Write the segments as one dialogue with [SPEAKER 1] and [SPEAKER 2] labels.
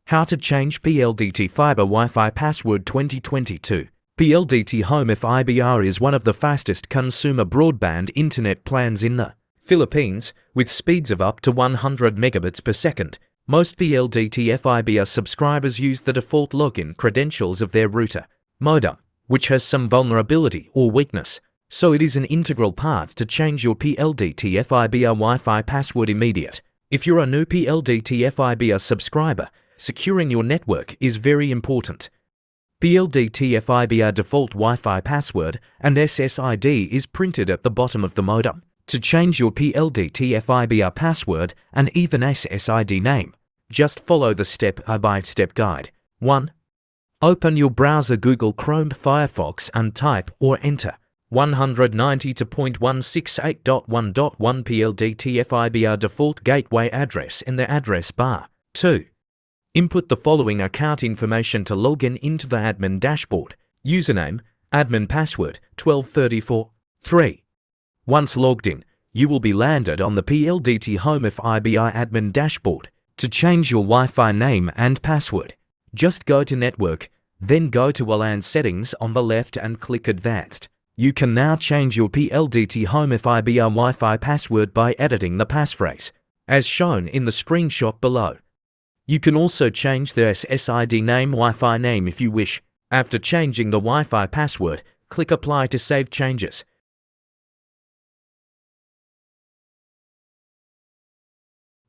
[SPEAKER 1] How to change PLDT Fibr WiFi password 2022. PLDT Home Fibr is one of the fastest consumer broadband internet plans in the Philippines, with speeds of up to 100 megabits per second. Most PLDT Fibr subscribers use the default login credentials of their router modem, which has some vulnerability or weakness, so it is an integral part to change your PLDT Fibr WiFi password immediate. If you're a new PLDT Fibr subscriber, securing your network is very important. PLDT Fibr default Wi-Fi password and SSID is printed at the bottom of the modem. To change your PLDT Fibr password and even SSID name, just follow the step-by-step guide. 1. Open your browser Google Chrome, Firefox and type or enter 192.168.1.1 PLDT Fibr default gateway address in the address bar. 2. Input the following account information to log in into the admin dashboard. Username, admin password, 1234. 3. Once logged in, you will be landed on the PLDT Home Fibr admin dashboard. To change your Wi-Fi name and password, just go to Network, then go to WLAN settings on the left and click Advanced. You can now change your PLDT Home Fibr Wi-Fi password by editing the passphrase, as shown in the screenshot below. You can also change the SSID name Wi-Fi name if you wish. After changing the Wi-Fi password, click Apply to save changes.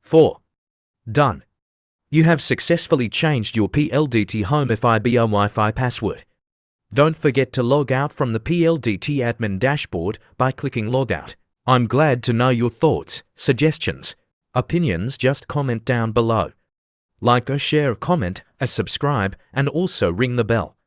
[SPEAKER 1] 4. Done. You have successfully changed your PLDT Home Fibr WiFi password. Don't forget to log out from the PLDT admin dashboard by clicking Logout. I'm glad to know your thoughts, suggestions, opinions. Just comment down below. Like or share a comment, subscribe, and also ring the bell.